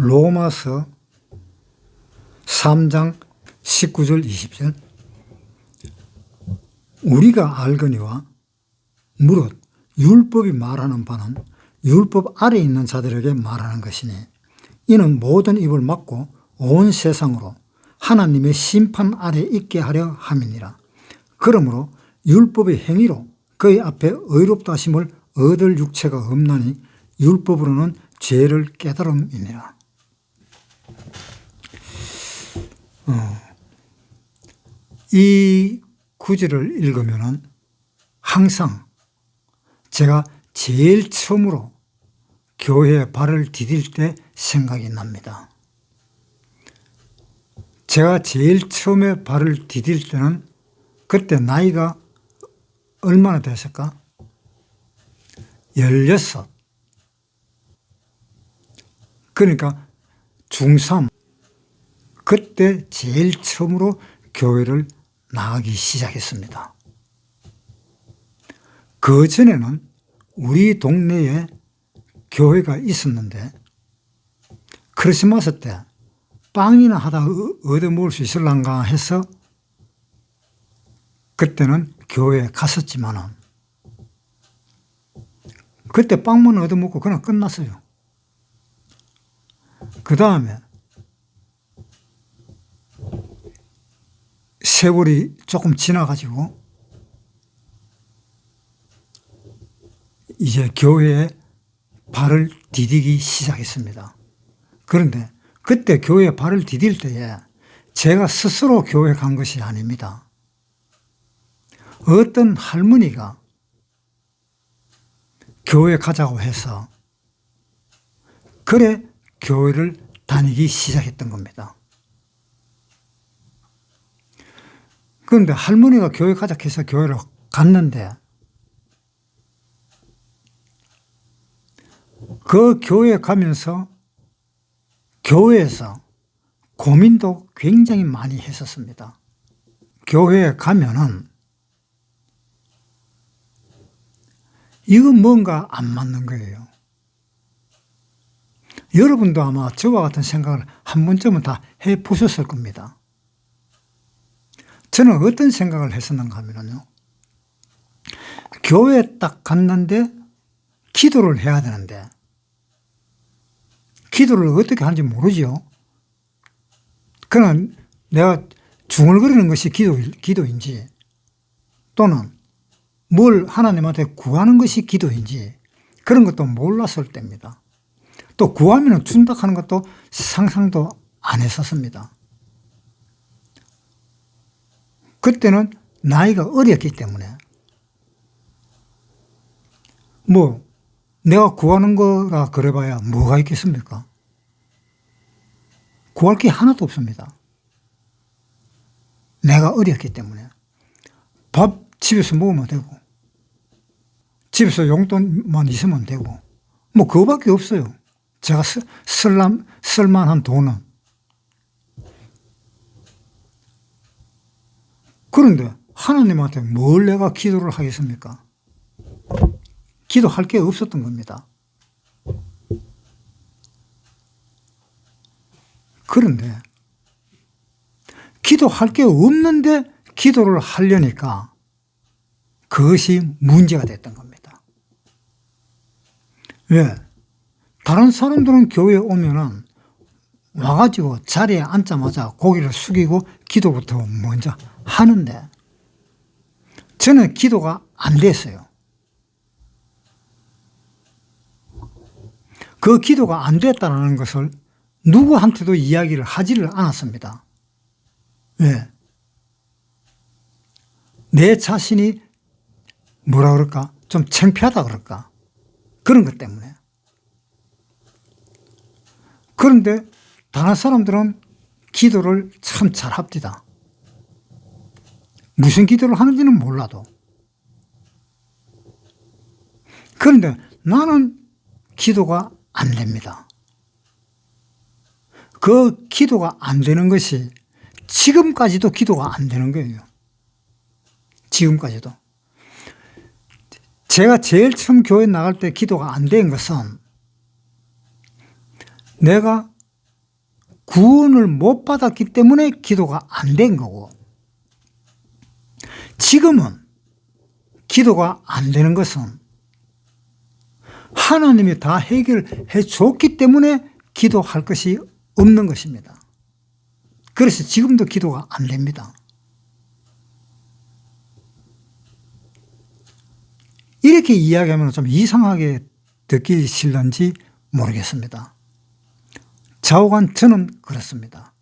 로마서 3장 19절 20절 우리가 알거니와 무릇 율법이 말하는 바는 율법 아래에 있는 자들에게 말하는 것이니 이는 모든 입을 막고 온 세상으로 하나님의 심판 아래에 있게 하려 함이니라. 그러므로 율법의 행위로 그의 앞에 의롭다 하심을 얻을 육체가 없나니 율법으로는 죄를 깨달음이니라. 이 구절을 읽으면 항상 제가 제일 처음으로 교회에 발을 디딜 때 생각이 납니다. 제가 제일 처음에 발을 디딜 때는 그때 나이가 얼마나 됐을까? 16. 그러니까 중3. 그때 제일 처음으로 교회를 나가기 시작했습니다. 그 전에는 우리 동네에 교회가 있었는데 크리스마스 때 빵이나 하다 얻어먹을 수 있을란가 해서 그때는 교회에 갔었지만은 그때 빵만 얻어먹고 그냥 끝났어요. 그 다음에 세월이 조금 지나가지고 이제 교회에 발을 디디기 시작했습니다. 그런데 그때 교회에 발을 디딜 때에 제가 스스로 교회 간 것이 아닙니다. 어떤 할머니가 교회 가자고 해서 그래 교회를 다니기 시작했던 겁니다. 그런데 할머니가 교회 가자고 해서 교회를 갔는데 그 교회에 가면서 교회에서 고민도 굉장히 많이 했었습니다. 교회에 가면은 이건 뭔가 안 맞는 거예요. 여러분도 아마 저와 같은 생각을 한 번쯤은 다 해보셨을 겁니다. 저는 어떤 생각을 했었는가 하면요. 교회에 딱 갔는데 기도를 해야 되는데 기도를 어떻게 하는지 모르죠. 그러나 내가 중얼거리는 것이 기도인지 또는 뭘 하나님한테 구하는 것이 기도인지 그런 것도 몰랐을 때입니다. 또 구하면 준다 하는 것도 상상도 안 했었습니다. 그때는 나이가 어렸기 때문에 뭐 내가 구하는 거라 그래봐야 뭐가 있겠습니까? 구할 게 하나도 없습니다. 내가 어렸기 때문에 밥 집에서 먹으면 되고 집에서 용돈만 있으면 되고 뭐 그거밖에 없어요. 제가 쓸만한 돈은. 그런데 하나님한테 뭘 내가 기도를 하겠습니까? 기도할 게 없었던 겁니다. 그런데 기도할 게 없는데 기도를 하려니까 그것이 문제가 됐던 겁니다. 왜? 다른 사람들은 교회에 오면은 와가지고 자리에 앉자마자 고개를 숙이고 기도부터 먼저 하는데 저는 기도가 안 됐어요. 그 기도가 안 됐다는 것을 누구한테도 이야기를 하지를 않았습니다. 왜? 내 자신이 뭐라 그럴까? 좀 창피하다 그럴까? 그런 것 때문에. 그런데 다른 사람들은 기도를 참 잘합니다. 무슨 기도를 하는지는 몰라도. 그런데 나는 기도가 안 됩니다. 그 기도가 안 되는 것이 지금까지도 기도가 안 되는 거예요. 지금까지도. 제가 제일 처음 교회 나갈 때 기도가 안 된 것은 내가 구원을 못 받았기 때문에 기도가 안 된 거고, 지금은 기도가 안 되는 것은 하나님이 다 해결해 줬기 때문에 기도할 것이 없는 것입니다. 그래서 지금도 기도가 안 됩니다. 이렇게 이야기하면 좀 이상하게 듣기 싫는지 모르겠습니다. 좌우간 저는 그렇습니다.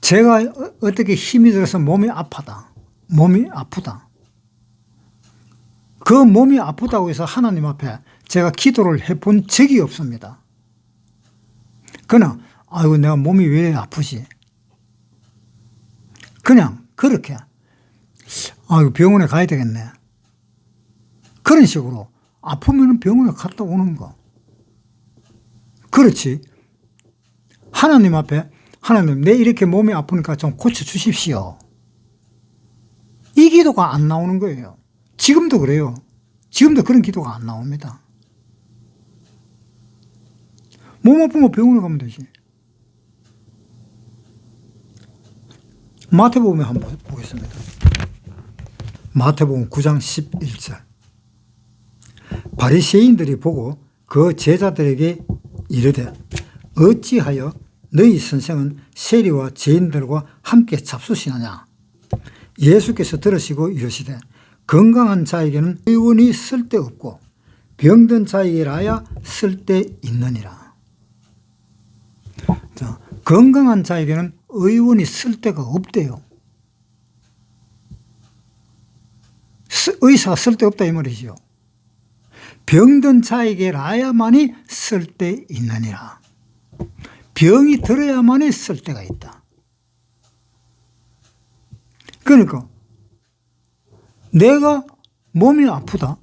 제가 어떻게 힘이 들어서 몸이 아프다. 그 몸이 아프다고 해서 하나님 앞에 제가 기도를 해본 적이 없습니다. 그냥 아이고 내가 몸이 왜 아프지? 그냥 그렇게 아이고 병원에 가야 되겠네. 그런 식으로 아프면 병원에 갔다 오는 거. 그렇지. 하나님 앞에 하나님 내 이렇게 몸이 아프니까 좀 고쳐주십시오. 이 기도가 안 나오는 거예요. 지금도 그래요. 지금도 그런 기도가 안 나옵니다. 몸 아프면 병원에 가면 되지. 마태복음에 한번 보겠습니다. 마태복음 9장 11절. 바리새인들이 보고 그 제자들에게 이르되 어찌하여 너희 선생은 세리와 죄인들과 함께 잡수시느냐. 예수께서 들으시고 이르시되 건강한 자에게는 의원이 쓸데없고 병든 자에게라야 쓸데있느니라. 자, 건강한 자에게는 의원이 쓸데가 없대요. 의사가 쓸데없다 이 말이죠. 병든 자에게라야만이 쓸데있느니라. 병이 들어야만이 쓸데가 있다. 그러니까 내가 몸이 아프다.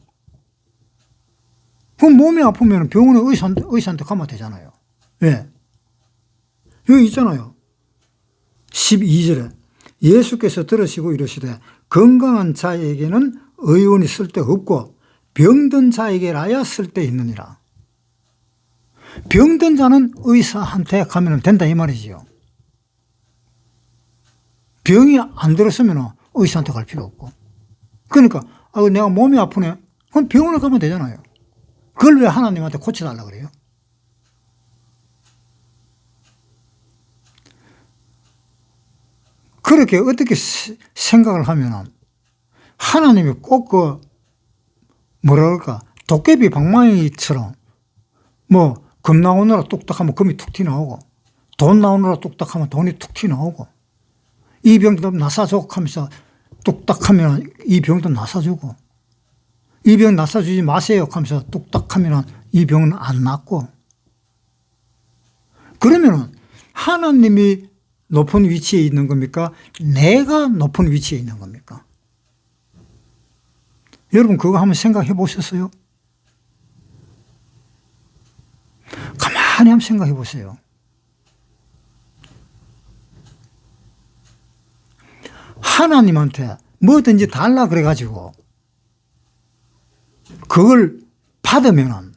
그럼 몸이 아프면 병원에 의사한테 가면 되잖아요. 왜? 여기 있잖아요. 12절에 예수께서 들으시고 이르시되 건강한 자에게는 의원이 쓸데없고 병든 자에게라야 쓸데있느니라. 병든 자는 의사한테 가면 된다 이 말이지요. 병이 안 들었으면 의사한테 갈 필요 없고. 그러니까 내가 몸이 아프네. 그럼 병원에 가면 되잖아요. 그걸 왜 하나님한테 고쳐달라고 그래요? 그렇게 어떻게 생각을 하면 하나님이 꼭 도깨비 방망이처럼 금 나오느라 뚝딱하면 금이 툭 튀어나오고 돈 나오느라 뚝딱하면 돈이 툭 튀어나오고 이 병도 나사줘 하면서 뚝딱하면 이 병도 나사주고 이 병 나사주지 마세요 하면서 뚝딱하면 이 병은 안 낫고. 그러면 하나님이 높은 위치에 있는 겁니까? 내가 높은 위치에 있는 겁니까? 여러분 그거 한번 생각해 보셨어요? 가만히 한번 생각해 보세요. 하나님한테 뭐든지 달라 그래가지고 그걸 받으면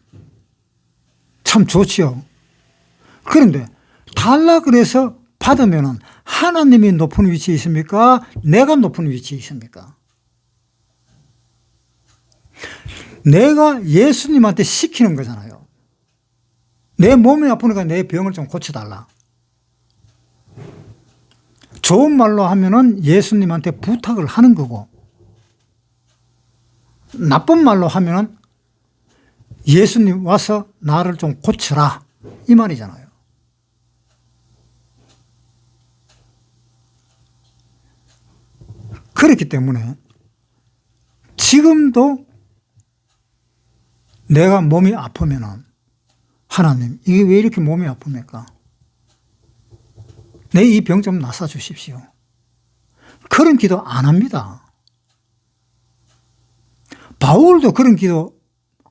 참 좋지요. 그런데 달라 그래서 받으면 하나님이 높은 위치에 있습니까? 내가 높은 위치에 있습니까? 내가 예수님한테 시키는 거잖아요. 내 몸이 아프니까 내 병을 좀 고쳐달라. 좋은 말로 하면은 예수님한테 부탁을 하는 거고, 나쁜 말로 하면은 예수님 와서 나를 좀 고쳐라 이 말이잖아요. 그렇기 때문에 지금도 내가 몸이 아프면은 하나님 이게 왜 이렇게 몸이 아픕니까? 내 이 병 좀 나사 주십시오. 그런 기도 안 합니다. 바울도 그런 기도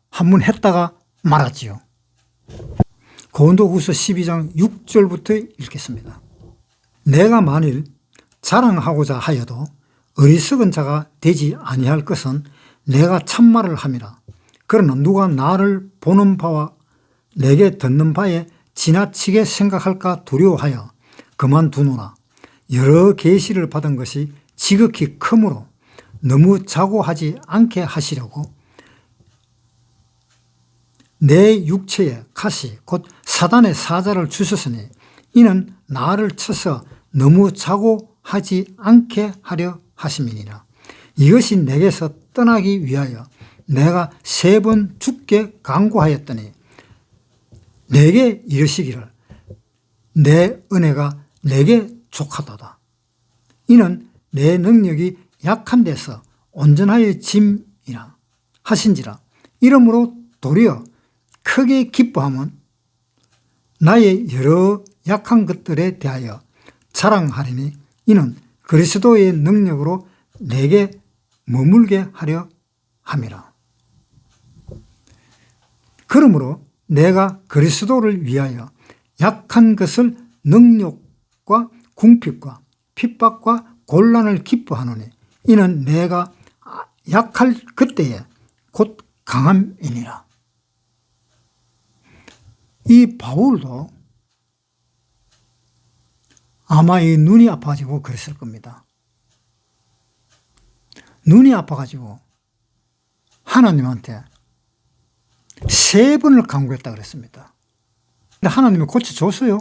한 번 했다가 말았지요. 고린도후서 12장 6절부터 읽겠습니다. 내가 만일 자랑하고자 하여도 어리석은 자가 되지 아니할 것은 내가 참말을 함이라. 그러나 누가 나를 보는 바와 내게 듣는 바에 지나치게 생각할까 두려워하여 그만두노라. 여러 계시를 받은 것이 지극히 크므로 너무 자고하지 않게 하시려고 내 육체에 가시 곧 사단의 사자를 주셨으니 이는 나를 쳐서 너무 자고하지 않게 하려 하심이니라. 이것이 내게서 떠나기 위하여 내가 3번 죽게 강구하였더니 내게 이르시기를 내 은혜가 내게 족하도다. 이는 내 능력이 약한 데서 온전하여 짐이라 하신지라. 이러므로 도리어 크게 기뻐함은 나의 여러 약한 것들에 대하여 자랑하리니 이는 그리스도의 능력으로 내게 머물게 하려 함이라. 그러므로 내가 그리스도를 위하여 약한 것을 능욕과 궁핍과 핍박과 곤란을 기뻐하노니 이는 내가 약할 그때에 곧 강함이니라. 이 바울도 아마 이 눈이 아파가지고 그랬을 겁니다. 눈이 아파가지고 하나님한테 3번을 간구했다 그랬습니다. 근데 하나님이 고쳐줬어요?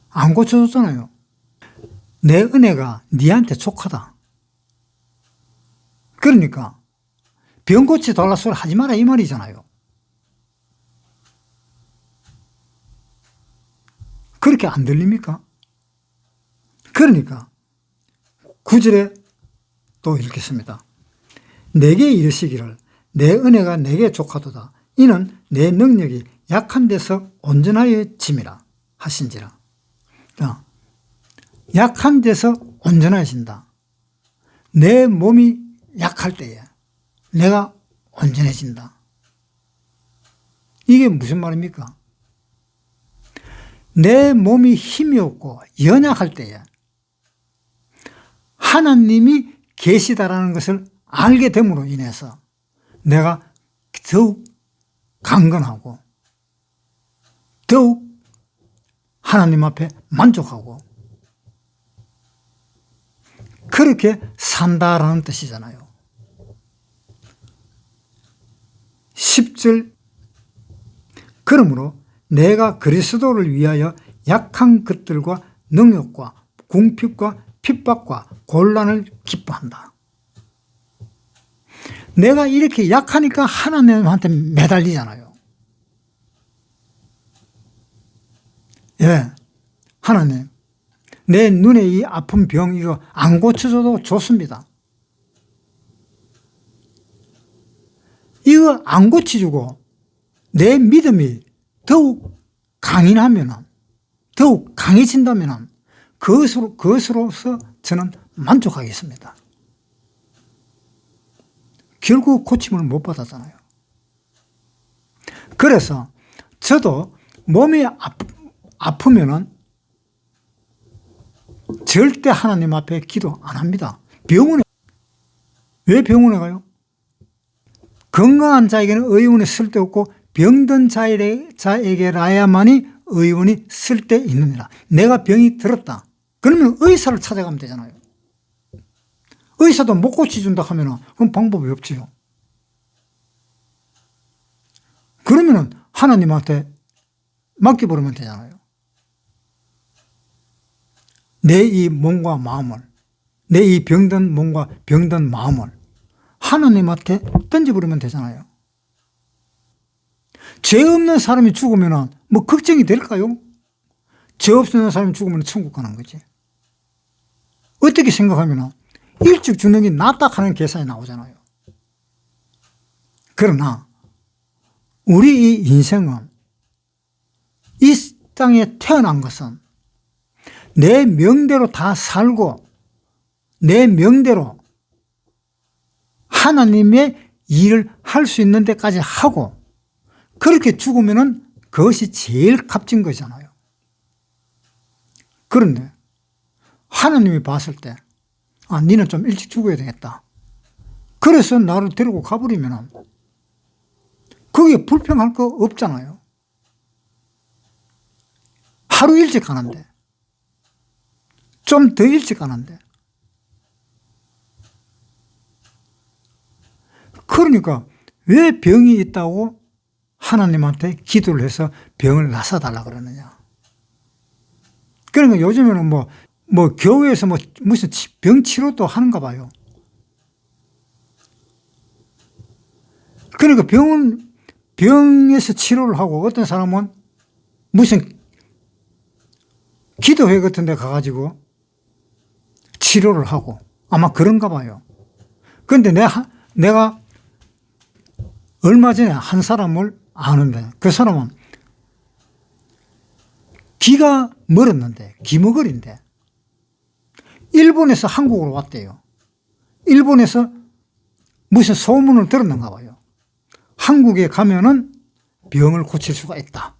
안 고쳐줬잖아요. 내 은혜가 니한테 족하다. 그러니까 병 고쳐달라 소리 하지 마라 이 말이잖아요. 그렇게 안 들립니까? 그러니까 9절에 또 읽겠습니다. 내게 이르시기를 내 은혜가 내게 족하도다. 이는 내 능력이 약한 데서 온전하여 짐이라 하신지라. 약한 데서 온전해진다. 내 몸이 약할 때에 내가 온전해진다. 이게 무슨 말입니까? 내 몸이 힘이 없고 연약할 때에 하나님이 계시다라는 것을 알게 됨으로 인해서 내가 더욱 강건하고 더욱 하나님 앞에 만족하고 그렇게 산다라는 뜻이잖아요. 10절 그러므로 내가 그리스도를 위하여 약한 것들과 능욕과 궁핍과 핍박과 곤란을 기뻐한다. 내가 이렇게 약하니까 하나님한테 매달리잖아요. 예, 하나님 내 눈에 이 아픈 병 이거 안 고쳐줘도 좋습니다. 이거 안 고쳐주고 내 믿음이 더욱 강인하면 더욱 강해진다면 그것으로서 저는 만족하겠습니다. 결국 고침을 못 받았잖아요. 그래서 저도 몸이 아프면은 절대 하나님 앞에 기도 안 합니다. 왜 병원에 가요? 건강한 자에게는 의원이 쓸데없고 병든 자에게라야만이 의원이 쓸데있느니라. 내가 병이 들었다. 그러면 의사를 찾아가면 되잖아요. 의사도 못 고쳐준다 하면 그건 방법이 없지요. 그러면 하나님한테 맡겨버리면 되잖아요. 내 이 몸과 마음을, 내 이 병든 몸과 병든 마음을 하나님한테 던져버리면 되잖아요. 죄 없는 사람이 죽으면 뭐 걱정이 될까요? 죄 없는 사람이 죽으면 천국 가는 거지. 어떻게 생각하면 일찍 죽는 게 낫다 하는 계산이 나오잖아요. 그러나 우리 이 인생은 이 땅에 태어난 것은 내 명대로 다 살고 내 명대로 하나님의 일을 할 수 있는 데까지 하고 그렇게 죽으면 그것이 제일 값진 거잖아요. 그런데 하나님이 봤을 때 니는 좀 일찍 죽어야 되겠다. 그래서 나를 데리고 가버리면 그게 불평할 거 없잖아요. 하루 일찍 가는데, 좀 더 일찍 가는데. 그러니까 왜 병이 있다고 하나님한테 기도를 해서 병을 낫아달라 그러느냐. 그러니까 요즘에는 교회에서 무슨 병 치료도 하는가 봐요. 그러니까 병에서 치료를 하고, 어떤 사람은 무슨 기도회 같은 데 가가지고 치료를 하고, 아마 그런가 봐요. 그런데 내가 얼마 전에 한 사람을 아는데, 그 사람은 귀가 멀었는데, 귀머거리인데, 일본에서 한국으로 왔대요. 일본에서 무슨 소문을 들었는가 봐요. 한국에 가면은 병을 고칠 수가 있다.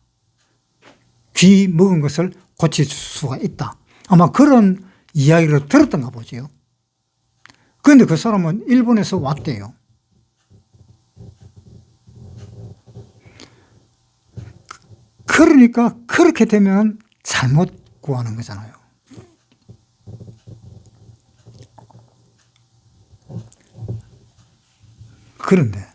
귀 먹은 것을 고칠 수가 있다. 아마 그런 이야기를 들었던가 보죠. 그런데 그 사람은 일본에서 왔대요. 그러니까 그렇게 되면 잘못 구하는 거잖아요. 그런데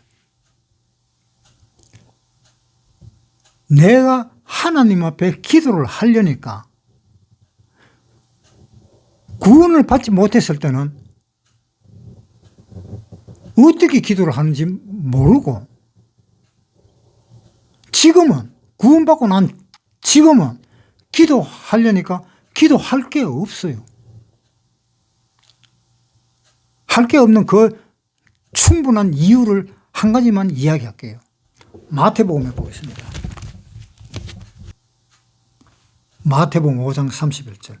내가 하나님 앞에 기도를 하려니까 구원을 받지 못했을 때는 어떻게 기도를 하는지 모르고, 지금은 구원받고 난 지금은 기도하려니까 기도할 게 없어요. 할 게 없는 그 충분한 이유를 한 가지만 이야기할게요. 마태복음에 보겠습니다. 마태복음 5장 31절.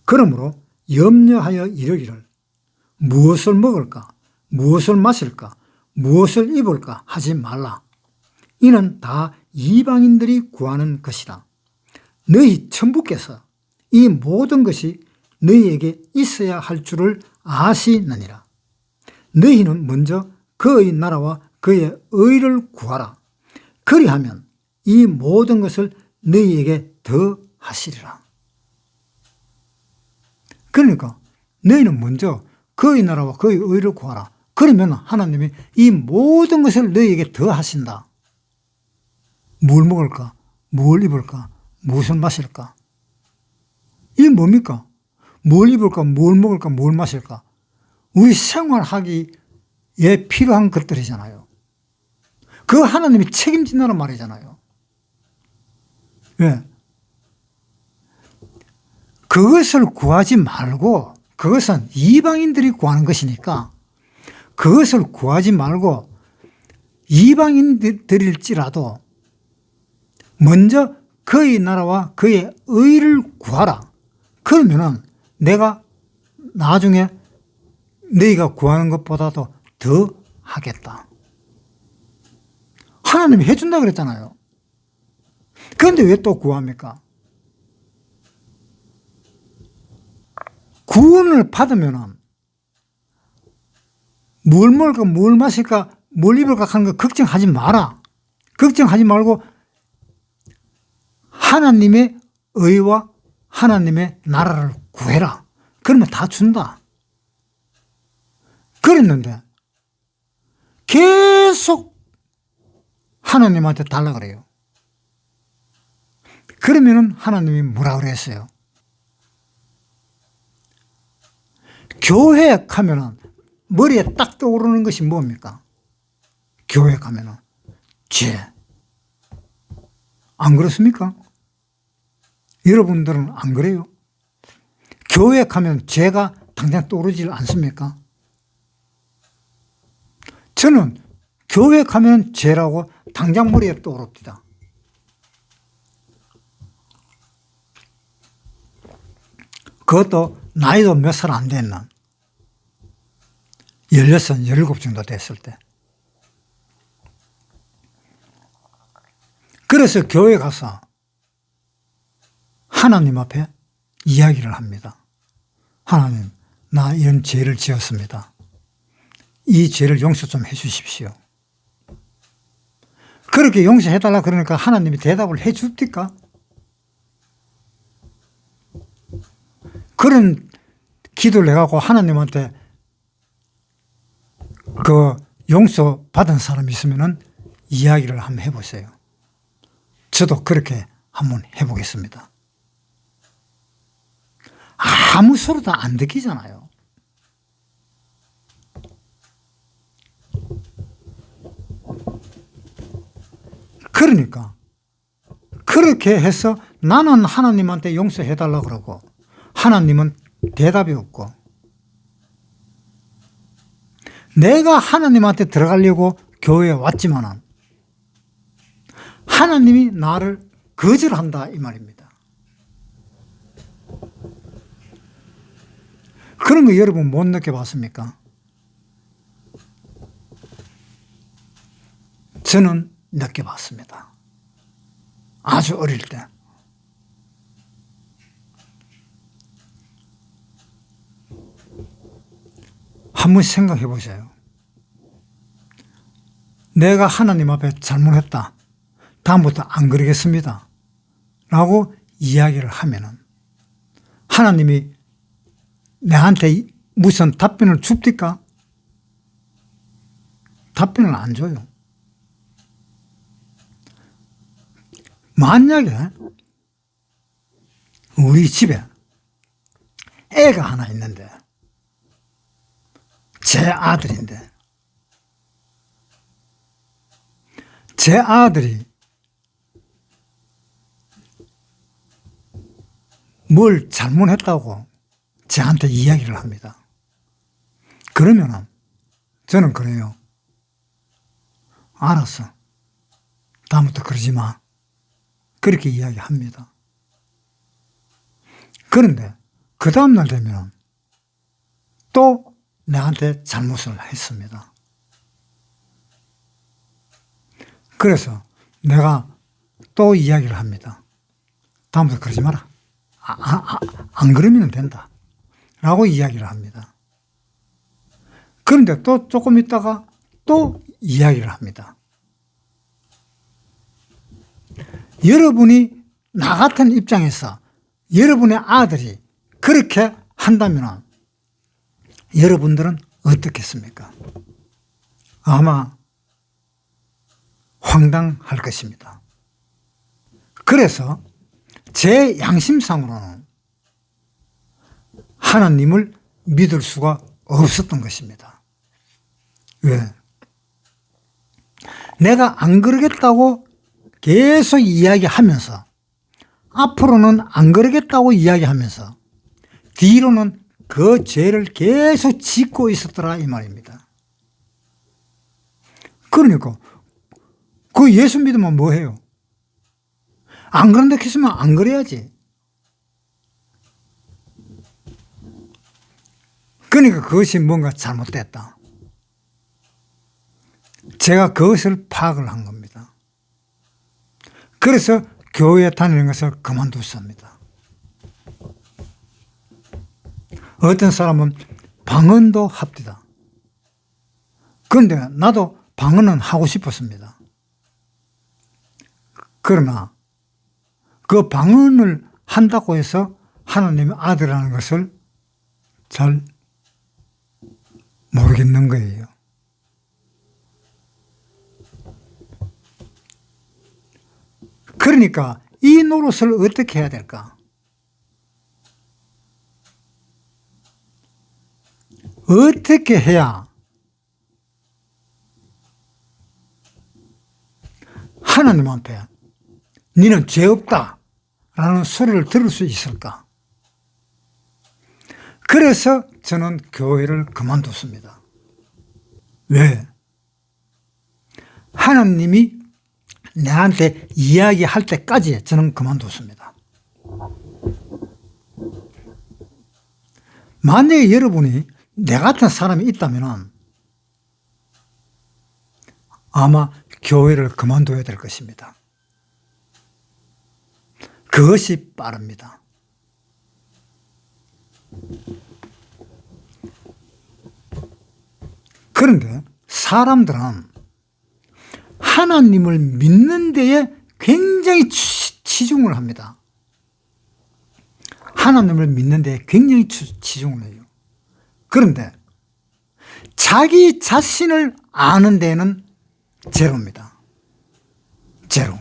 그러므로 염려하여 이르기를 무엇을 먹을까, 무엇을 마실까, 무엇을 입을까 하지 말라. 이는 다 이방인들이 구하는 것이라. 너희 천부께서 이 모든 것이 너희에게 있어야 할 줄을 아시느니라. 너희는 먼저 그의 나라와 그의 의를 구하라. 그리하면 이 모든 것을 너희에게 더 하시리라. 그러니까 너희는 먼저 그의 나라와 그의 의를 구하라. 그러면 하나님이 이 모든 것을 너희에게 더 하신다. 뭘 먹을까? 뭘 입을까? 무엇을 마실까? 이게 뭡니까? 뭘 입을까? 뭘 먹을까? 뭘 마실까? 우리 생활하기에 필요한 것들이잖아요. 그거 하나님이 책임진다는 말이잖아요. 왜? 그것을 구하지 말고, 그것은 이방인들이 구하는 것이니까 그것을 구하지 말고 이방인들일지라도 먼저 그의 나라와 그의 의를 구하라. 그러면은 내가 나중에 너희가 구하는 것보다도 더 하겠다. 하나님이 해준다 그랬잖아요. 그런데 왜 또 구합니까? 구원을 받으면은 뭘 먹을까, 뭘 마실까, 뭘 입을까 하는 거 걱정하지 마라. 걱정하지 말고 하나님의 의와 하나님의 나라를 구해라. 그러면 다 준다. 그랬는데 계속 하나님한테 달라 그래요. 그러면은 하나님이 뭐라 그랬어요? 교회 가면은 머리에 딱 떠오르는 것이 뭡니까? 교회 가면은 죄. 안 그렇습니까? 여러분들은 안 그래요? 교회 가면 죄가 당장 떠오르지 않습니까? 저는 교회 가면 죄라고 당장 머리에 떠오릅니다. 그것도 나이도 몇 살 안 됐는 16, 17 정도 됐을 때. 그래서 교회 가서 하나님 앞에 이야기를 합니다. 하나님, 나 이런 죄를 지었습니다. 이 죄를 용서 좀 해 주십시오. 그렇게 용서해달라 그러니까 하나님이 대답을 해 줍니까? 그런 기도를 해갖고 하나님한테 그 용서 받은 사람이 있으면은 이야기를 한번 해보세요. 저도 그렇게 한번 해보겠습니다. 아무 소리도 안 듣기잖아요. 그러니까 그렇게 해서 나는 하나님한테 용서해달라 그러고 하나님은 대답이 없고, 내가 하나님한테 들어가려고 교회에 왔지만은 하나님이 나를 거절한다 이 말입니다. 그런 거 여러분 못 느껴봤습니까? 저는 느껴봤습니다. 아주 어릴 때. 한번 생각해 보세요. 내가 하나님 앞에 잘못했다. 다음부터 안 그러겠습니다. 라고 이야기를 하면은 하나님이 내한테 무슨 답변을 줍니까? 답변을 안 줘요. 만약에 우리 집에 애가 하나 있는데, 제 아들인데, 제 아들이 뭘 잘못했다고 저한테 이야기를 합니다. 그러면 저는 그래요. 알았어. 다음부터 그러지 마. 그렇게 이야기합니다. 그런데 그 다음날 되면 또 나한테 잘못을 했습니다. 그래서 내가 또 이야기를 합니다. 다음부터 그러지 마라. 안 그러면 된다. 라고 이야기를 합니다. 그런데 또 조금 있다가 또 이야기를 합니다. 여러분이 나 같은 입장에서 여러분의 아들이 그렇게 한다면 여러분들은 어떻겠습니까? 아마 황당할 것입니다. 그래서 제 양심상으로는 하나님을 믿을 수가 없었던 것입니다. 왜? 내가 안 그러겠다고 계속 이야기하면서, 앞으로는 안 그러겠다고 이야기하면서 뒤로는 그 죄를 계속 짓고 있었더라 이 말입니다. 그러니까 그 예수 믿으면 뭐해요? 안 그런다 했으면 안 그래야지. 그러니까 그것이 뭔가 잘못됐다. 제가 그것을 파악을 한 겁니다. 그래서 교회에 다니는 것을 그만뒀습니다. 어떤 사람은 방언도 합디다. 그런데 나도 방언은 하고 싶었습니다. 그러나 그 방언을 한다고 해서 하나님의 아들이라는 것을 잘 모르겠는 거예요. 그러니까 이 노릇을 어떻게 해야 될까? 어떻게 해야 하나님한테 너는 죄 없다 라는 소리를 들을 수 있을까? 그래서 저는 교회를 그만뒀습니다. 왜? 하나님이 나한테 이야기할 때까지 저는 그만뒀습니다. 만약에 여러분이 내 같은 사람이 있다면 아마 교회를 그만둬야 될 것입니다. 그것이 빠릅니다. 그런데 사람들은 하나님을 믿는 데에 굉장히 치중을 합니다. 하나님을 믿는 데에 굉장히 치중을 해요. 그런데 자기 자신을 아는 데는 제로입니다. 제로.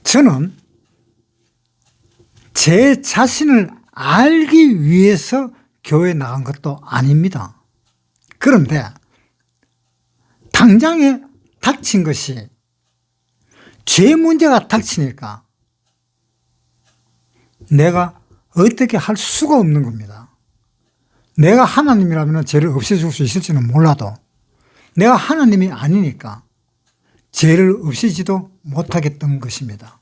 저는 제 자신을 알기 위해서 교회에 나간 것도 아닙니다. 그런데 당장에 닥친 것이 죄 문제가 닥치니까 내가 어떻게 할 수가 없는 겁니다. 내가 하나님이라면 죄를 없애줄 수 있을지는 몰라도 내가 하나님이 아니니까 죄를 없애지도 못하겠던 것입니다.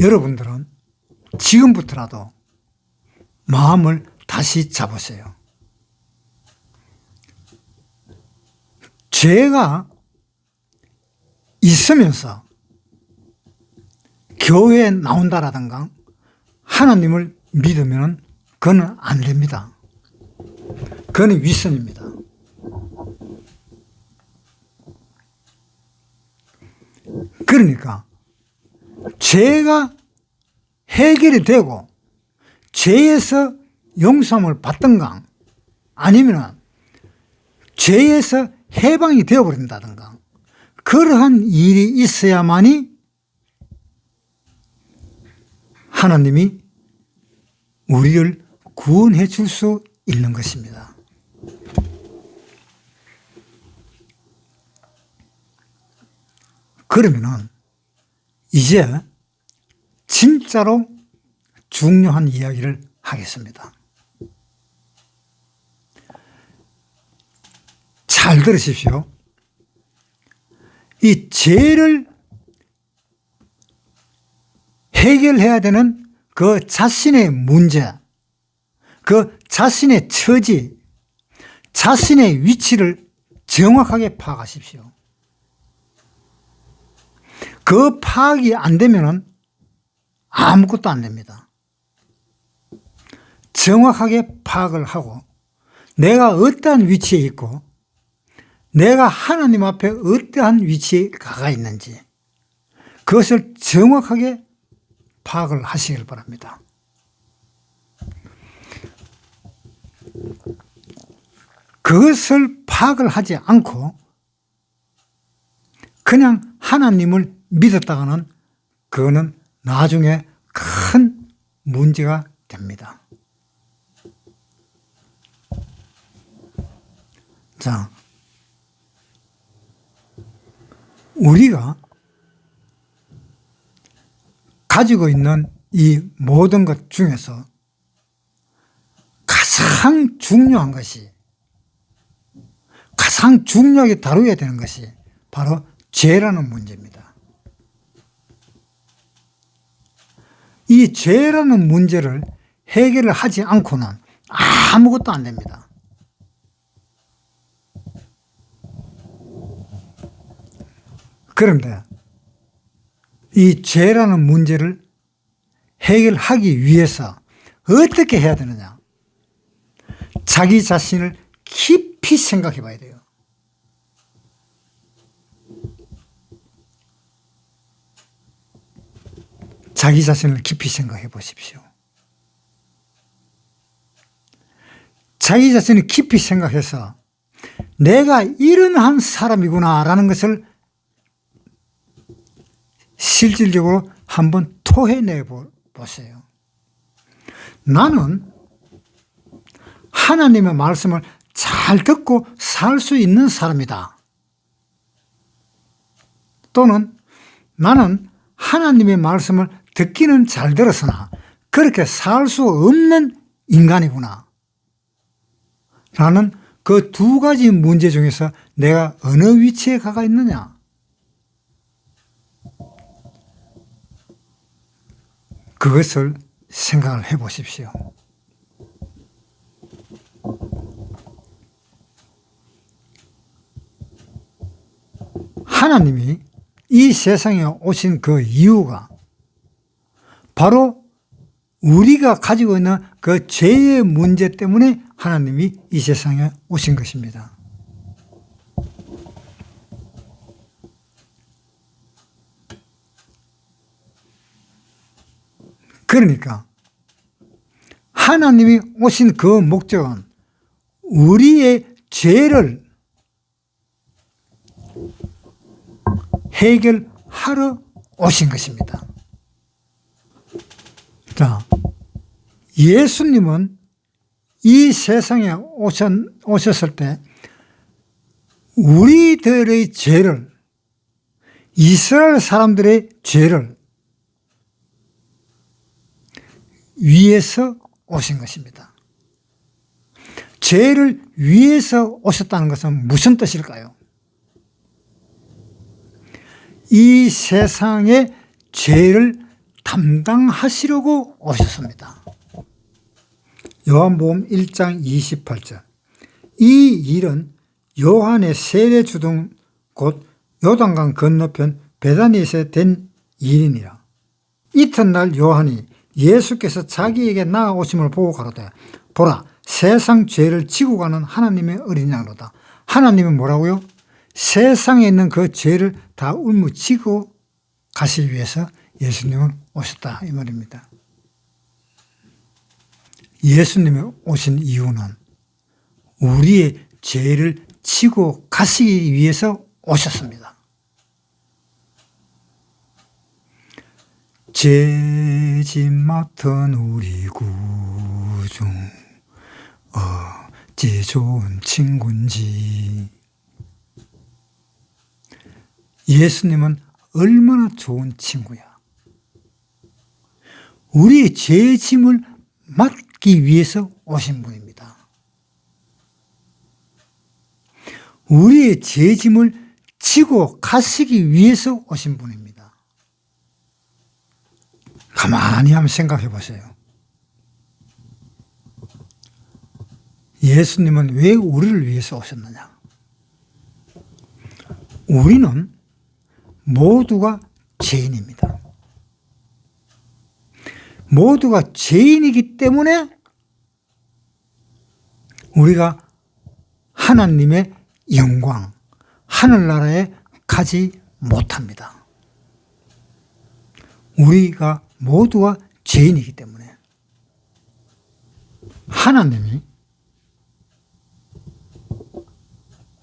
여러분들은 지금부터라도 마음을 다시 잡으세요. 죄가 있으면서 교회에 나온다라든가 하나님을 믿으면 그건 안 됩니다. 그건 위선입니다. 그러니까 죄가 해결이 되고 죄에서 용서함을 받든가 아니면 죄에서 해방이 되어버린다든가 그러한 일이 있어야만이 하나님이 우리를 구원해 줄 수 있는 것입니다. 그러면은 이제 진짜로 중요한 이야기를 하겠습니다. 잘 들으십시오. 이 죄를 해결해야 되는 그 자신의 문제, 그 자신의 처지, 자신의 위치를 정확하게 파악하십시오. 그 파악이 안 되면 아무것도 안 됩니다. 정확하게 파악을 하고 내가 어떠한 위치에 있고 내가 하나님 앞에 어떠한 위치에 가 있는지 그것을 정확하게 파악을 하시길 바랍니다. 그것을 파악을 하지 않고 그냥 하나님을 믿었다가는 그거는 나중에 큰 문제가 됩니다. 자, 우리가 가지고 있는 이 모든 것 중에서 가장 중요한 것이, 가장 중요하게 다루어야 되는 것이 바로 죄라는 문제입니다. 이 죄라는 문제를 해결을 하지 않고는 아무것도 안 됩니다. 그런데 이 죄라는 문제를 해결하기 위해서 어떻게 해야 되느냐? 자기 자신을 깊이 생각해 봐야 돼요. 자기 자신을 깊이 생각해 보십시오. 자기 자신을 깊이 생각해서 내가 이러한 사람이구나 라는 것을 실질적으로 한번 토해내 보세요. 나는 하나님의 말씀을 잘 듣고 살 수 있는 사람이다. 또는 나는 하나님의 말씀을 듣기는 잘 들었으나 그렇게 살 수 없는 인간이구나 라는 그 두 가지 문제 중에서 내가 어느 위치에 가 있느냐, 그것을 생각을 해 보십시오. 하나님이 이 세상에 오신 그 이유가 바로 우리가 가지고 있는 그 죄의 문제 때문에 하나님이 이 세상에 오신 것입니다. 그러니까 하나님이 오신 그 목적은 우리의 죄를 해결하러 오신 것입니다. 자, 예수님은 이 세상에 오셨을 때 우리들의 죄를, 이스라엘 사람들의 죄를 위해서 오신 것입니다. 죄를 위해서 오셨다는 것은 무슨 뜻일까요? 이 세상의 죄를 담당하시려고 오셨습니다. 요한복음 1장 28절. 이 일은 요한의 세례 주동 곧 요단강 건너편 베다니에서 된 일이니라. 이튿날 요한이 예수께서 자기에게 나아오심을 보고 가로되 보라 세상 죄를 지고 가는 하나님의 어린 양이로다. 하나님은 뭐라고요? 세상에 있는 그 죄를 다 울무치고 가시기 위해서 예수님은 오셨다 이 말입니다. 예수님이 오신 이유는 우리의 죄를 치고 가시기 위해서 오셨습니다. 죄짐 맡은 우리 구주 어찌 좋은 친구인지. 예수님은 얼마나 좋은 친구야. 우리의 죄짐을 맡기 위해서 오신 분입니다. 우리의 죄짐을 지고 가시기 위해서 오신 분입니다. 가만히 한번 생각해 보세요. 예수님은 왜 우리를 위해서 오셨느냐? 우리는 모두가 죄인입니다. 모두가 죄인이기 때문에 우리가 하나님의 영광, 하늘나라에 가지 못합니다. 우리가 모두가 죄인이기 때문에 하나님이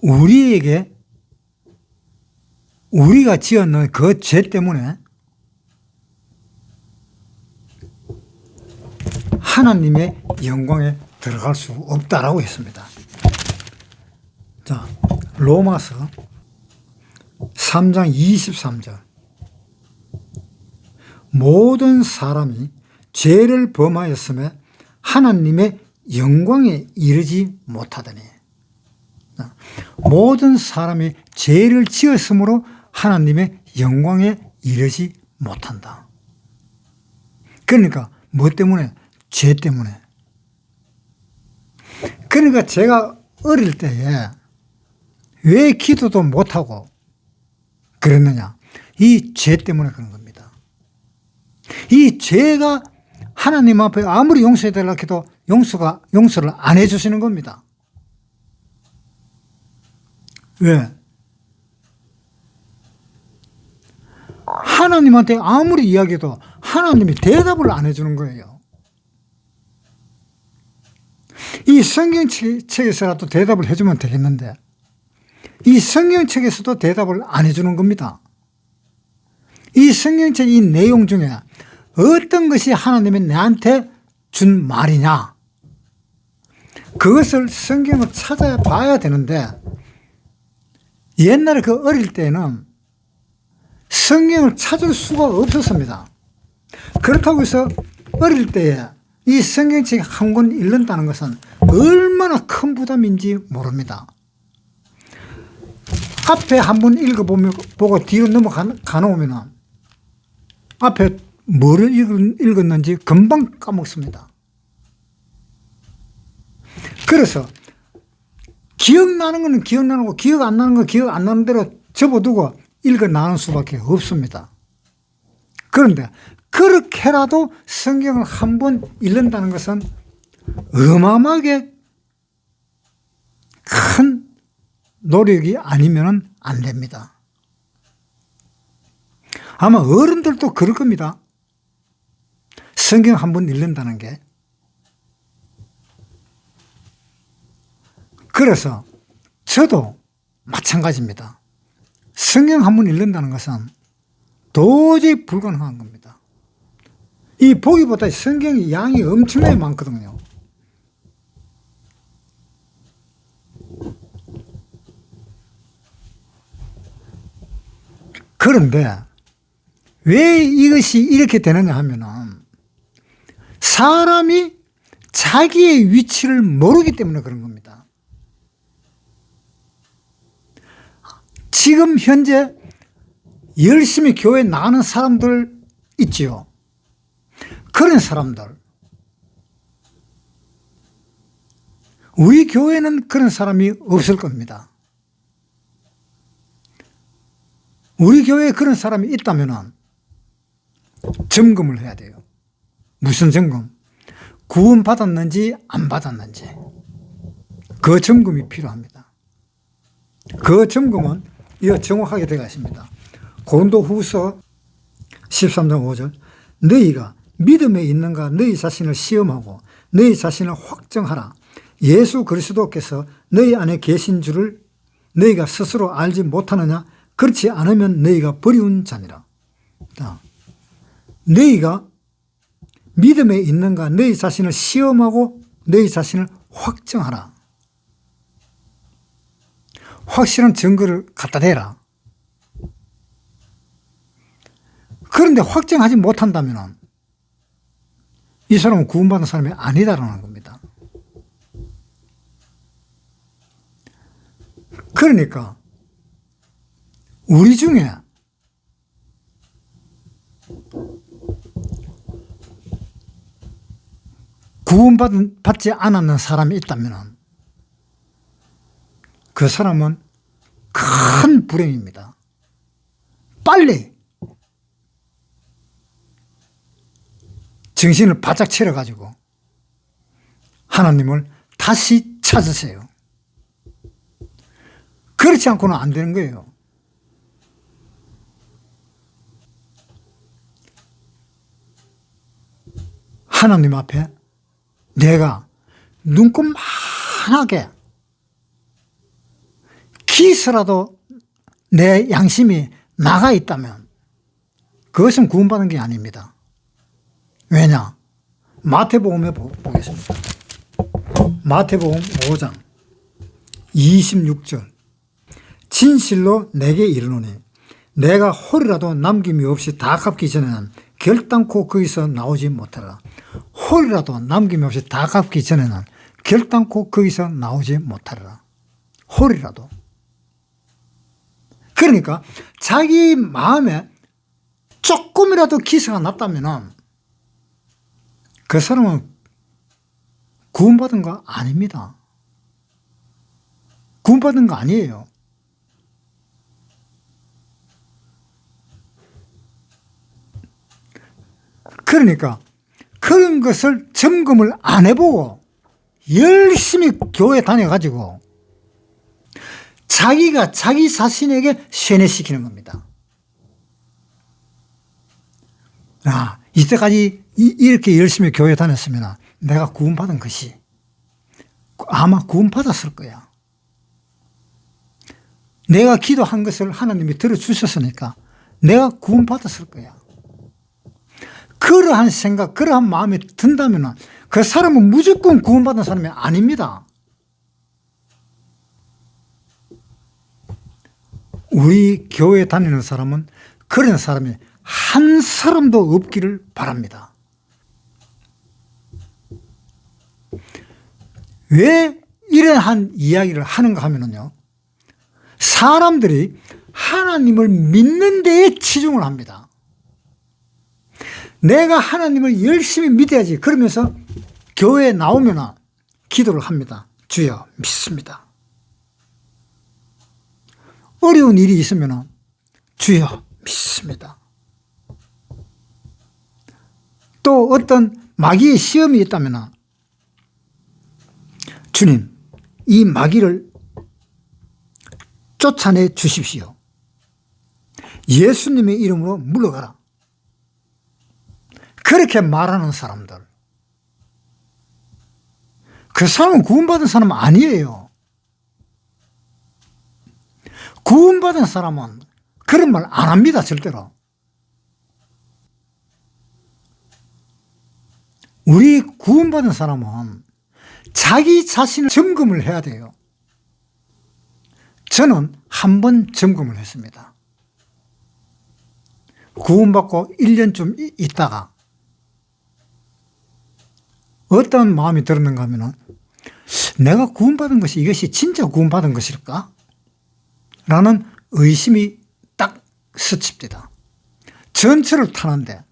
우리에게 우리가 지었는 그 죄 때문에 하나님의 영광에 들어갈 수 없다라고 했습니다. 자, 로마서 3장 23절. 모든 사람이 죄를 범하였음에 하나님의 영광에 이르지 못하더니. 모든 사람이 죄를 지었으므로 하나님의 영광에 이르지 못한다. 그러니까 뭐 때문에? 죄 때문에. 그러니까 제가 어릴 때에 왜 기도도 못하고 그랬느냐? 이 죄 때문에 그런 겁니다. 이 죄가 하나님 앞에 아무리 용서해달라고 해도 용서를 안 해주시는 겁니다. 왜? 하나님한테 아무리 이야기해도 하나님이 대답을 안 해주는 거예요. 이 성경책에서라도 대답을 해주면 되겠는데 이 성경책에서도 대답을 안 해주는 겁니다. 이 성경책 이 내용 중에 어떤 것이 하나님이 나한테 준 말이냐, 그것을 성경을 찾아봐야 되는데 옛날에 그 어릴 때는 성경을 찾을 수가 없었습니다. 그렇다고 해서 어릴 때에 이 성경책 한 권 읽는다는 것은 얼마나 큰 부담인지 모릅니다. 앞에 한번 읽어보고 뒤로 넘어가놓으면 앞에 뭐를 읽었는지 금방 까먹습니다. 그래서 기억나는 거는 기억나는 거, 기억 안 나는 거 기억 안 나는 대로 접어두고 읽어 나는 수밖에 없습니다. 그런데 그렇게라도 성경을 한 번 읽는다는 것은 어마어마하게 큰 노력이 아니면 안 됩니다. 아마 어른들도 그럴 겁니다. 성경 한 번 읽는다는 게. 그래서 저도 마찬가지입니다. 성경 한 번 읽는다는 것은 도저히 불가능한 겁니다. 이 보기보다 성경의 양이 엄청나게 많거든요. 그런데 왜 이것이 이렇게 되느냐 하면은 사람이 자기의 위치를 모르기 때문에 그런 겁니다. 지금 현재 열심히 교회에 나가는 사람들 있지요. 그런 사람들. 우리 교회는 그런 사람이 없을 겁니다. 우리 교회에 그런 사람이 있다면 점검을 해야 돼요. 무슨 점검? 구원 받았는지 안 받았는지. 그 점검이 필요합니다. 그 점검은 이어 정확하게 되어 있습니다. 고린도 후서 13장 5절 너희가 믿음에 있는가 너희 자신을 시험하고 너희 자신을 확정하라. 예수 그리스도께서 너희 안에 계신 줄을 너희가 스스로 알지 못하느냐? 그렇지 않으면 너희가 버리운 자니라. 너희가 믿음에 있는가 너희 자신을 시험하고 너희 자신을 확정하라. 확실한 증거를 갖다 대라. 그런데 확정하지 못한다면 이 사람은 구원받은 사람이 아니다라는 겁니다. 그러니까 우리 중에 구원받지 않았는 사람이 있다면 그 사람은 큰 불행입니다. 빨리 정신을 바짝 차려가지고 하나님을 다시 찾으세요. 그렇지 않고는 안 되는 거예요. 하나님 앞에 내가 눈곱만하게 기스라도 내 양심이 나가 있다면 그것은 구원받은 게 아닙니다. 왜냐? 마태복음에 보겠습니다. 마태복음 5장 26절 진실로 내게 이르노니 내가 홀이라도 남김이 없이 다 갚기 전에는 결단코 거기서 나오지 못하라. 홀이라도 남김이 없이 다 갚기 전에는 결단코 거기서 나오지 못하라. 홀이라도. 그러니까 자기 마음에 조금이라도 기스가 났다면 그 사람은 구원받은 거 아닙니다. 구원받은 거 아니에요. 그러니까 그런 것을 점검을 안 해보고 열심히 교회 다녀가지고 자기가 자기 자신에게 세뇌시키는 겁니다. 이때까지 이렇게 열심히 교회 다녔으면 내가 구원받은 것이 아마 구원받았을 거야. 내가 기도한 것을 하나님이 들어주셨으니까 내가 구원받았을 거야. 그러한 생각, 그러한 마음이 든다면 그 사람은 무조건 구원받은 사람이 아닙니다. 우리 교회 다니는 사람은 그런 사람이 한 사람도 없기를 바랍니다. 왜 이러한 이야기를 하는가 하면요, 사람들이 하나님을 믿는 데에 치중을 합니다. 내가 하나님을 열심히 믿어야지. 그러면서 교회에 나오면 기도를 합니다. 주여 믿습니다. 어려운 일이 있으면 주여 믿습니다. 또 어떤 마귀의 시험이 있다면 주님, 이 마귀를 쫓아내 주십시오. 예수님의 이름으로 물러가라. 그렇게 말하는 사람들, 그 사람은 구원받은 사람 아니에요. 구원받은 사람은 그런 말 안 합니다, 절대로. 우리 구원받은 사람은 자기 자신을 점검을 해야 돼요. 저는 한 번 점검을 했습니다. 구원받고 1년쯤 있다가 어떤 마음이 들었는가 하면, 내가 구원받은 것이 이것이 진짜 구원받은 것일까? 라는 의심이 딱 스칩니다. 전철을 타는데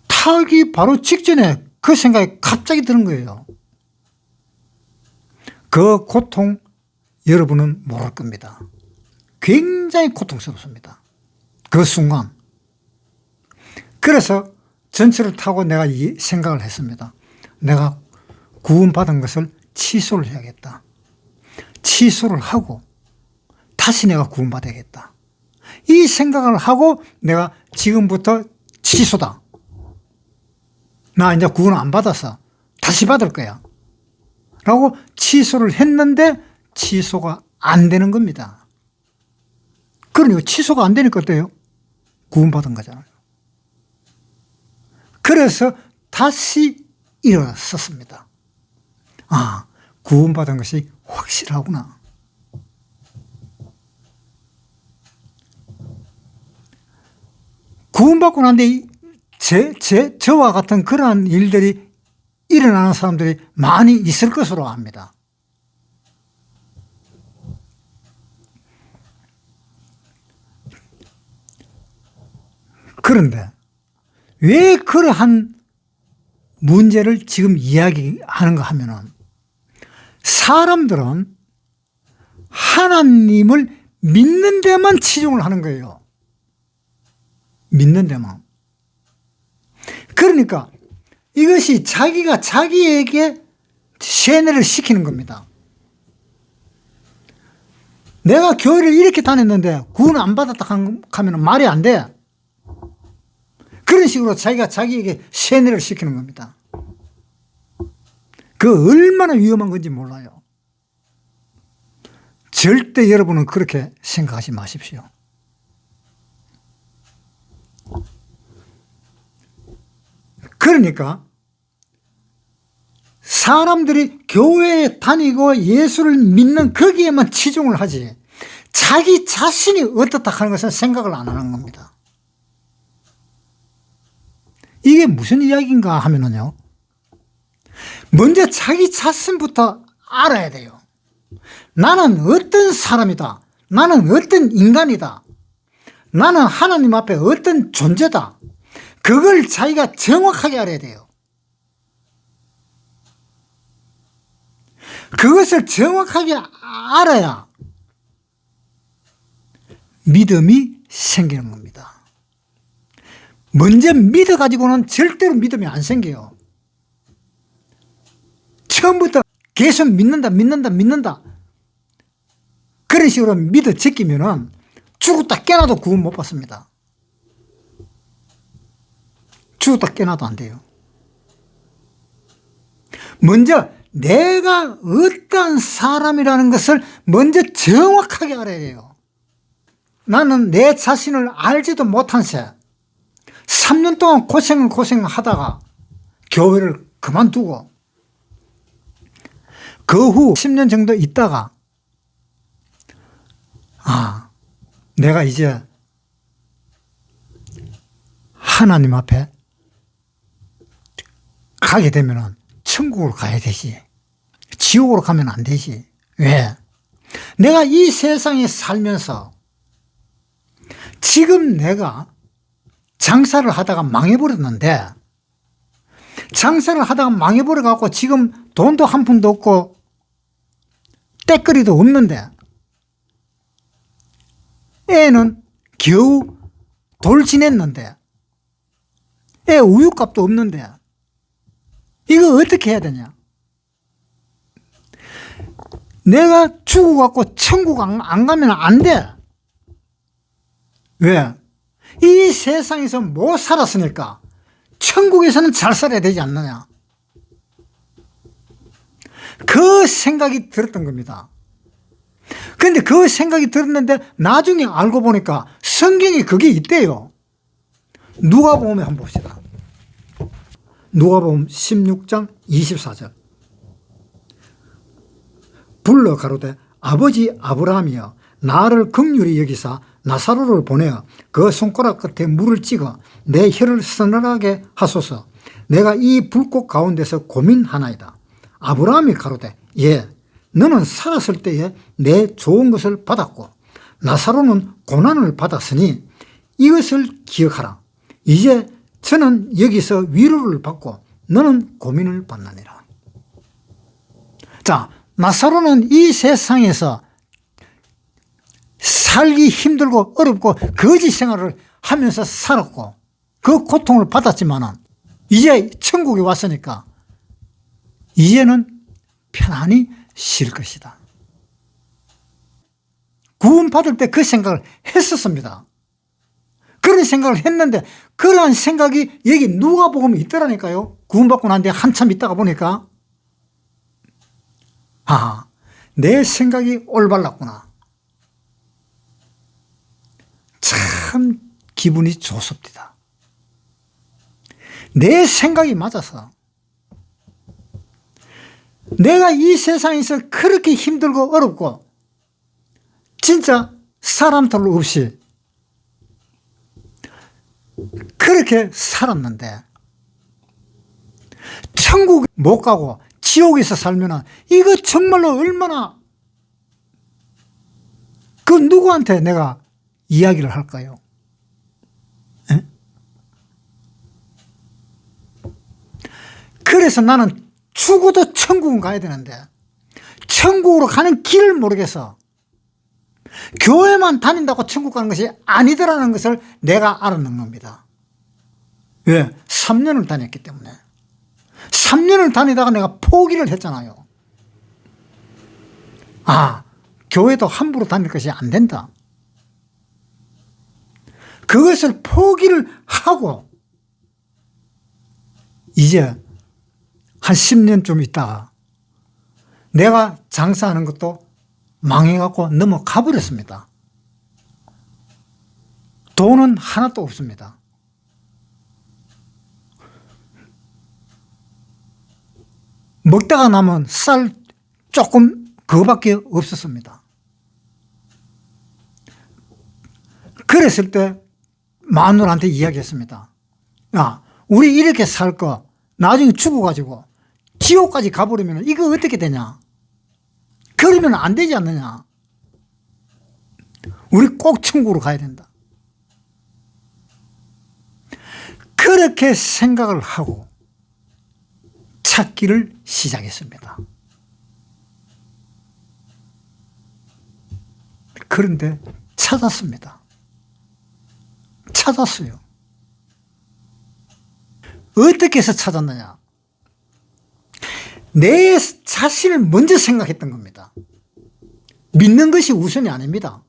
타기 바로 직전에 그 생각이 갑자기 드는 거예요. 그 고통 여러분은 모를 겁니다. 굉장히 고통스럽습니다. 그 순간. 그래서 전철을 타고 내가 이 생각을 했습니다. 내가 구원받은 것을 취소를 해야겠다. 취소를 하고 다시 내가 구원받아야겠다. 이 생각을 하고 내가 지금부터 취소다. 나 이제 구원 안 받아서 다시 받을 거야. 라고 취소를 했는데 취소가 안 되는 겁니다. 그러니까 취소가 안 되니까 어때요? 구원받은 거잖아요. 그래서 다시 일어섰습니다. 아, 구원받은 것이 확실하구나. 구원받고 난 뒤에 저와 같은 그러한 일들이 일어나는 사람들이 많이 있을 것으로 압니다. 그런데 왜 그러한 문제를 지금 이야기하는가 하면은, 사람들은 하나님을 믿는 데만 치중을 하는 거예요. 믿는 데만. 그러니까 이것이 자기가 자기에게 세뇌를 시키는 겁니다. 내가 교회를 이렇게 다녔는데 구원 안 받았다 하면 말이 안 돼. 그런 식으로 자기가 자기에게 세뇌를 시키는 겁니다. 그 얼마나 위험한 건지 몰라요. 절대 여러분은 그렇게 생각하지 마십시오. 그러니까 사람들이 교회에 다니고 예수를 믿는 거기에만 치중을 하지, 자기 자신이 어떻다 하는 것은 생각을 안 하는 겁니다. 이게 무슨 이야기인가 하면요, 먼저 자기 자신부터 알아야 돼요. 나는 어떤 사람이다. 나는 어떤 인간이다. 나는 하나님 앞에 어떤 존재다. 그걸 자기가 정확하게 알아야 돼요. 그것을 정확하게 알아야 믿음이 생기는 겁니다. 먼저 믿어가지고는 절대로 믿음이 안 생겨요. 처음부터 계속 믿는다 그런 식으로 믿어 지키면은 죽었다 깨나도 구원 못 받습니다. 죽었다 깨나도 안 돼요. 먼저 내가 어떤 사람이라는 것을 먼저 정확하게 알아야 해요. 나는 내 자신을 알지도 못한 채 3년 동안 고생하다가 교회를 그만두고 그 후 10년 정도 있다가, 아, 내가 이제 하나님 앞에 가게 되면 천국으로 가야 되지. 지옥으로 가면 안 되지. 왜? 내가 이 세상에 살면서 지금 내가 장사를 하다가 망해버렸는데, 장사를 하다가 망해버려갖고 지금 돈도 한 푼도 없고 때거리도 없는데, 애는 겨우 돌 지냈는데 애 우유값도 없는데 이거 어떻게 해야 되냐? 내가 죽어갖고 천국 안 가면 안 돼. 왜? 이 세상에서 못 살았으니까 천국에서는 잘 살아야 되지 않느냐. 그 생각이 들었던 겁니다. 그런데 그 생각이 들었는데 나중에 알고 보니까 성경에 그게 있대요. 누가복음에 한번 봅시다. 누가복음 16장 24절. 불러 가로되 아버지 아브라함이여 나를 긍휼히 여기사 나사로를 보내어 그 손가락 끝에 물을 찍어 내 혀를 서늘하게 하소서. 내가 이 불꽃 가운데서 고민하나이다. 아브라함이 가로되 예, 너는 살았을 때에 내 좋은 것을 받았고 나사로는 고난을 받았으니 이것을 기억하라. 이제 저는 여기서 위로를 받고 너는 고민을 받느니라. 자, 나사로는 이 세상에서 살기 힘들고 어렵고 거지 생활을 하면서 살았고 그 고통을 받았지만 이제 천국에 왔으니까 이제는 편안히 쉴 것이다. 구원받을 때 그 생각을 했었습니다. 그런 생각을 했는데 그러한 생각이 여기 누가복음에 있더라니까요. 구원받고 난 뒤에 한참 있다가 보니까 내 생각이 올바랐구나. 참 기분이 좋습니다. 내 생각이 맞아서 내가 이 세상에서 그렇게 힘들고 어렵고 진짜 사람 털 없이 그렇게 살았는데 천국 못 가고 지옥에서 살면 이거 정말로 얼마나 그 누구한테 내가 이야기를 할까요? 에? 그래서 나는 죽어도 천국은 가야 되는데 천국으로 가는 길을 모르겠어. 교회만 다닌다고 천국 가는 것이 아니더라는 것을 내가 알아낸 겁니다. 왜? 3년을 다녔기 때문에. 3년을 다니다가 내가 포기를 했잖아요. 교회도 함부로 다닐 것이 안 된다. 그것을 포기를 하고 이제 한 10년쯤 있다가 내가 장사하는 것도 망해갖고 넘어가 버렸습니다. 돈은 하나도 없습니다. 먹다가 남은 쌀 조금 그거밖에 없었습니다. 그랬을 때 마누라한테 이야기했습니다. 야, 우리 이렇게 살 거 나중에 죽어가지고 지옥까지 가버리면 이거 어떻게 되냐? 그러면 안 되지 않느냐? 우리 꼭 천국으로 가야 된다. 그렇게 생각을 하고 찾기를 시작했습니다. 그런데 찾았습니다. 찾았어요. 어떻게 해서 찾았느냐? 내 자신을 먼저 생각했던 겁니다. 믿는 것이 우선이 아닙니다.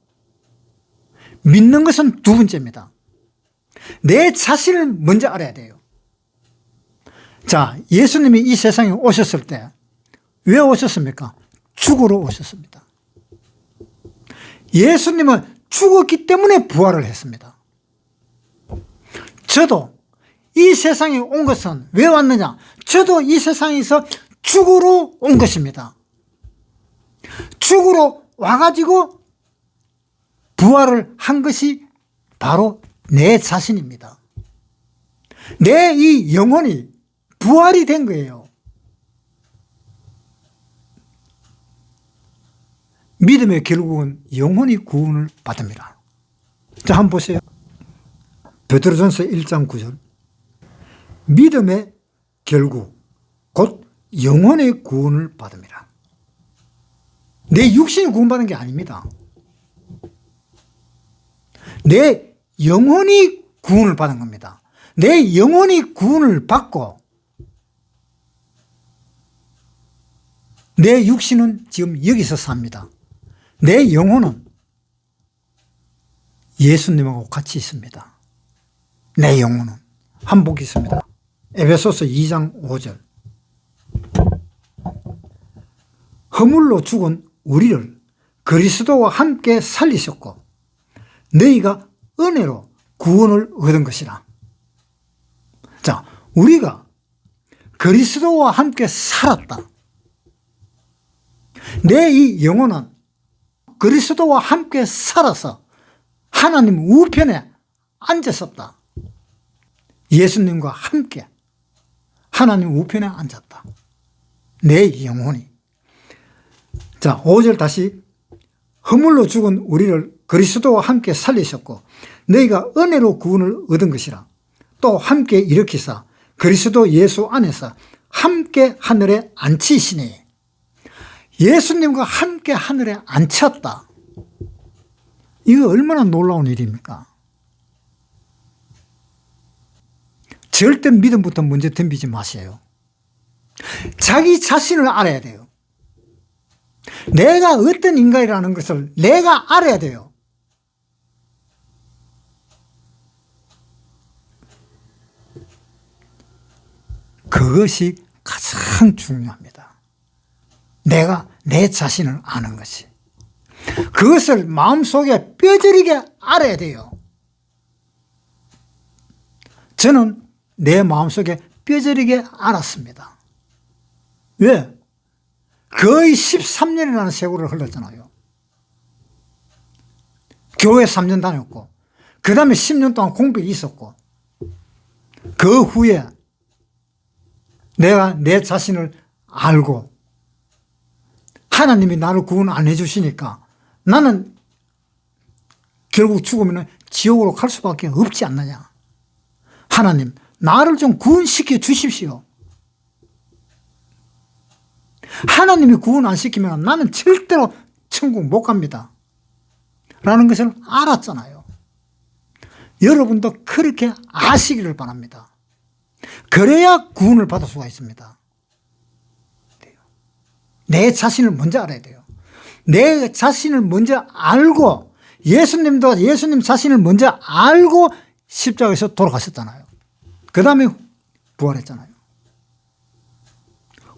믿는 것은 두 번째입니다. 내 자신을 먼저 알아야 돼요. 자, 예수님이 이 세상에 오셨을 때 왜 오셨습니까? 죽으러 오셨습니다. 예수님은 죽었기 때문에 부활을 했습니다. 저도 이 세상에 온 것은 왜 왔느냐? 저도 이 세상에서 죽으러 온 것입니다. 죽으러 와가지고 부활을 한 것이 바로 내 자신입니다. 내 이 영혼이 부활이 된 거예요. 믿음의 결국은 영혼이 구원을 받습니다. 자, 한번 보세요. 베드로전서 1장 9절. 믿음의 결국 곧 영혼의 구원을 받습니다. 내 육신이 구원받은 게 아닙니다. 내 영혼이 구원을 받은 겁니다. 내 영혼이 구원을 받고 내 육신은 지금 여기서 삽니다. 내 영혼은 예수님하고 같이 있습니다. 내 영혼은. 한번 보겠습니다. 에베소서 2장 5절. 허물로 죽은 우리를 그리스도와 함께 살리셨고 너희가 은혜로 구원을 얻은 것이라. 자, 우리가 그리스도와 함께 살았다. 내 이 영혼은 그리스도와 함께 살아서 하나님 우편에 앉았었다. 예수님과 함께 하나님 우편에 앉았다. 내 영혼이. 자, 5절 다시. 허물로 죽은 우리를 그리스도와 함께 살리셨고 너희가 은혜로 구원을 얻은 것이라. 또 함께 일으키사 그리스도 예수 안에서 함께 하늘에 앉히시니. 예수님과 함께 하늘에 앉혔다. 이거 얼마나 놀라운 일입니까? 절대 믿음부터 먼저 덤비지 마세요. 자기 자신을 알아야 돼요. 내가 어떤 인간이라는 것을 내가 알아야 돼요. 그것이 가장 중요합니다. 내가 내 자신을 아는 것이. 그것을 마음속에 뼈저리게 알아야 돼요. 저는 내 마음속에 뼈저리게 알았습니다. 왜? 거의 13년이라는 세월을 흘렀잖아요. 교회 3년 다녔고 그 다음에 10년 동안 공백이 있었고 그 후에 내가 내 자신을 알고 하나님이 나를 구원 안 해주시니까 나는 결국 죽으면 지옥으로 갈 수밖에 없지 않느냐. 하나님, 나를 좀 구원시켜 주십시오. 하나님이 구원 안 시키면 나는 절대로 천국 못 갑니다. 라는 것을 알았잖아요. 여러분도 그렇게 아시기를 바랍니다. 그래야 구원을 받을 수가 있습니다. 내 자신을 먼저 알아야 돼요. 내 자신을 먼저 알고 예수님도 예수님 자신을 먼저 알고 십자가에서 돌아가셨잖아요. 그 다음에 부활했잖아요.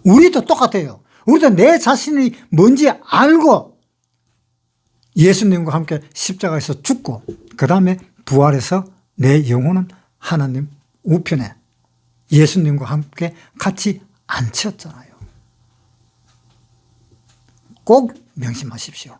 우리도 똑같아요. 우리도 내 자신이 뭔지 알고 예수님과 함께 십자가에서 죽고 그 다음에 부활해서 내 영혼은 하나님 우편에 예수님과 함께 같이 앉혔잖아요. 꼭 명심하십시오.